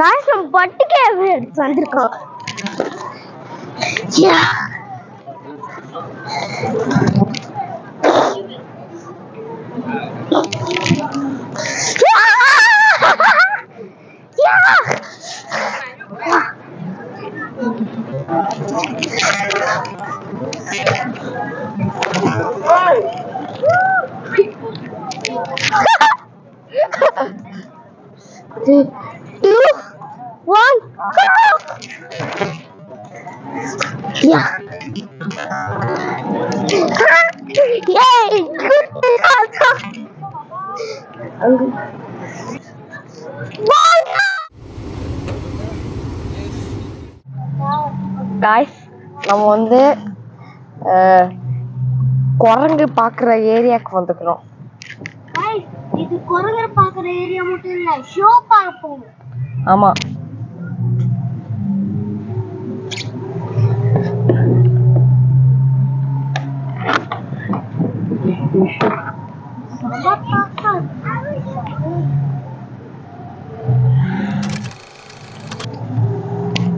Guys நம்ம பட்டுக்கே வந்திருக்கோம். Three, two, one, go! Yeah. Yay! Good. Guys, நம்ம வந்து குரங்கு பாக்குற ஏரியாக்கு வந்துக்கிறோம். இது குரங்கு பாக்குற ஏரியா மட்டும் இல்ல, ஷோ பார்ப்போம். ஆமா.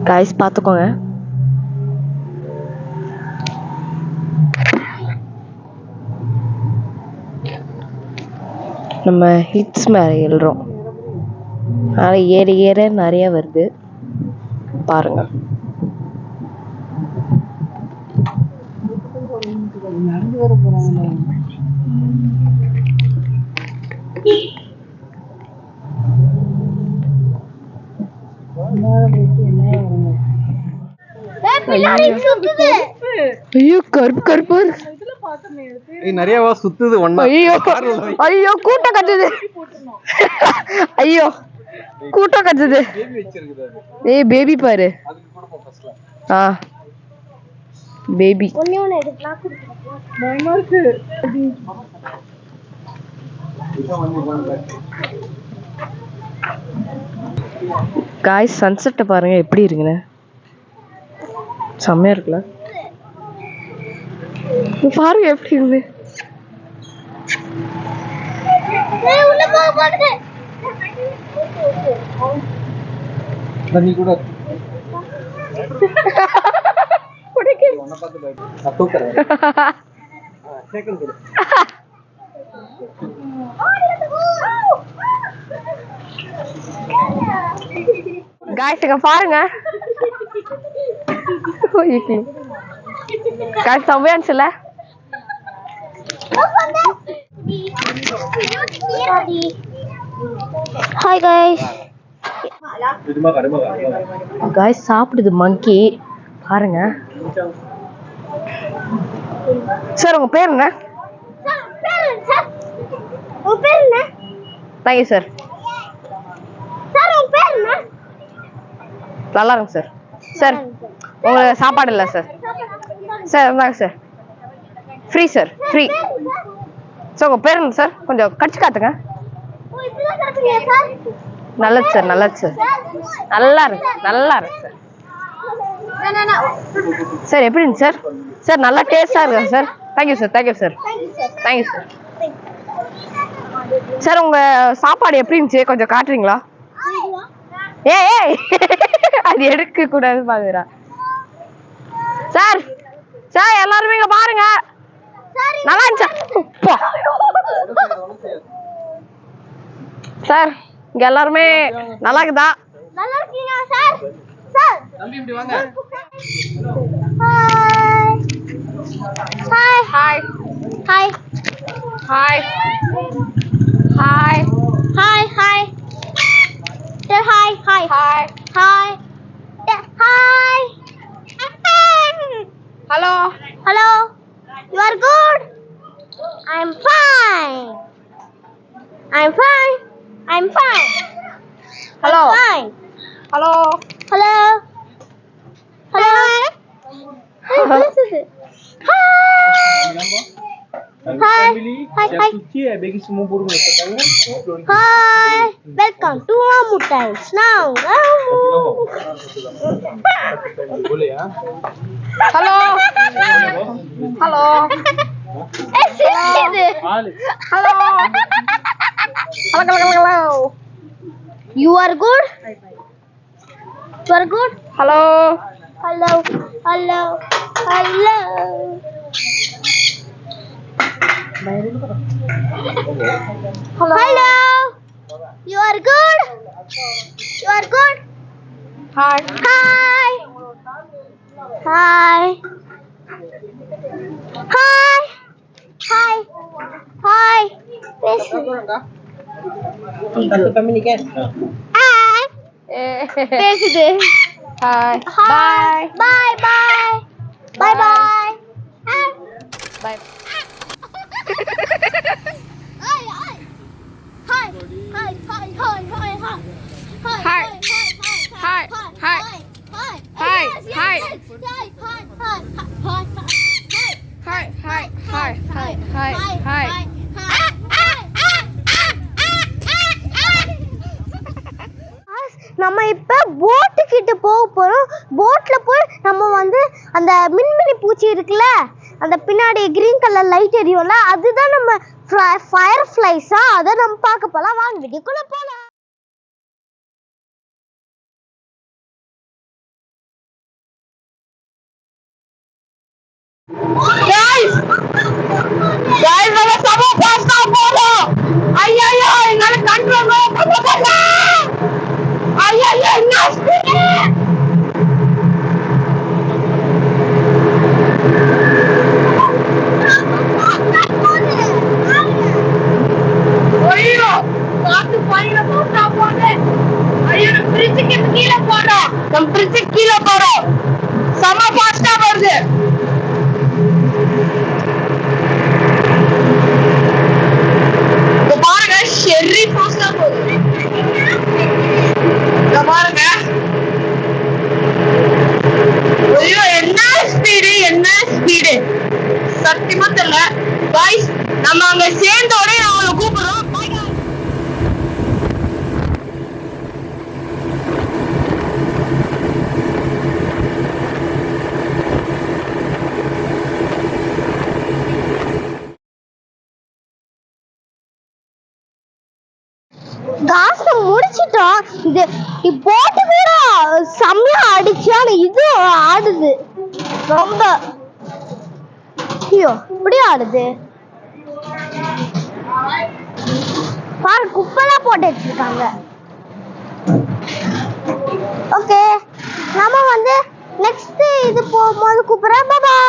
guys பாத்துக்கோங்க. நம்ம ஹிட்ஸ் மேல ஏறுறோம். அதனால ஏற நிறைய வருது பாருங்க. நடந்து வர போறாங்க. ஐயோ கருப்பு நிறைய சுத்துது ஒண்ணா. ஐயோ கூட்டம் கட்டுது. ஐயோ கூட்டம் கட்டுது. ஏய் பேபி பாரு. பேபி காய்ஸ் சன்செட்டை பாருங்க எப்படி இருக்குன்னு. செம்மையா இருக்குல்ல, பாருங்க எப்படி இருக்கு. காய்ஸ் இங்க பாருங்க. காய்ஸ் செம்மையா இருந்துச்சுல்ல. Hi guys. காய்ஸ் சாப்பிடுது மங்கி பாருங்க. சார் உங்க பேர் என்ன? Thank you sir. நல்லா இருக்கு சார். சார் உங்களுக்கு சாப்பாடு இல்லை சார். சார் இருந்தாங்க sir. Free sir, free. Sir உங்க பேர் என்ன சார்? கொஞ்சம் கடிச்சு காட்டுங்க. நல்லது சார், நல்லது சார். நல்லா இருக்கு, நல்லா இருக்கு சார். சார் எப்படி இருந்துச்சு சார்? சார் நல்லா டேஸ்டா இருக்கு sir. Thank you sir, thank you sir, thank you sir. Sir உங்க சாப்பாடு எப்படி இருந்துச்சு கொஞ்சம் காட்டுறீங்களா? ஏய் அது எடுக்க கூடாது பாக்குறா. சார் சார் எல்லாருமே இங்க பாருங்க. நல்லா இருந்துச்சா சார்? இங்க எல்லாருமே நல்லா இருக்குதா? நல்லா இருக்கீங்க சார்? சார் தம்பி இப்படி வாங்க. Hi hi hi hi hi hi hi say hi hi hi hi hi hello hello you are good I'm fine I'm fine I'm fine hello fine hello hello hello hi this is it hi hi hi hi hi welcome to Amu Times now hello hello hello hello hello You are good? You are good? Hello Hello. Hello. Hello. Hello. You are good? You are good? Hi Hi. Hi. Hi. Hi. Hi. பேசு. Hi. பேசுது. Hi Hi. பாய் Bye bye. Bye bye. Hi. பாய் Hi. Hi. Hi. Hi. Hi. Hi. Hi. Hi. Hi. Hi. Hi. Hi. Hi. Hi hi hi hi hi hi நம்ம இப்ப போட்டு கிட்ட போக போறோம். போட்ல போய் நம்ம வந்து அந்த மின்மினி பூச்சி இருக்குல்ல, அந்த பின்னாடி கிரீன் கலர் லைட் எரியும்ல, அதுதான் நம்ம ஃபயர் ஃப்ளைஸா, அதை நம்ம பார்க்க போலாம். வாங்க வீடியோக்குள்ள போலாம். Guys, நம்ம சம பாஸ்டா போறோம். ஐயோ என்னால கண்ட்ரோல் பண்ண முடியல. ஐயோ என்ன ஸ்பீட். ஐயோ காத்து பையில போட்டா போதே. ஐயோ பிரிட்ஜுக்கு கீழே போறோம். நம்ம பிரிட்ஜுக்கு கீழே போறோம். சம பாஸ்டா வருது. பாருங்க ஷெர்ரி பாஸ்டா போகுது. பாருங்க ஐயோ என்ன ஸ்பீடு சத்தியமா தெரியல. गाइस நம்ம அங்க சேர்ந்தோட அவங்கள கூப்பிடுறோம். Bye guys. காசு முடிச்சிட்டோம். இது போட்டு கூட செம்மையா அடிச்சு, ஆனா இது ஆடுது ரொம்ப. ஐயோ இப்படி ஆடுது பாரு, குப்பைலாம் போட்டு வச்சிருக்காங்க. ஓகே, நம்ம வந்து நெக்ஸ்ட் இது போகும்போது கூப்பிடுறேன். பாய்.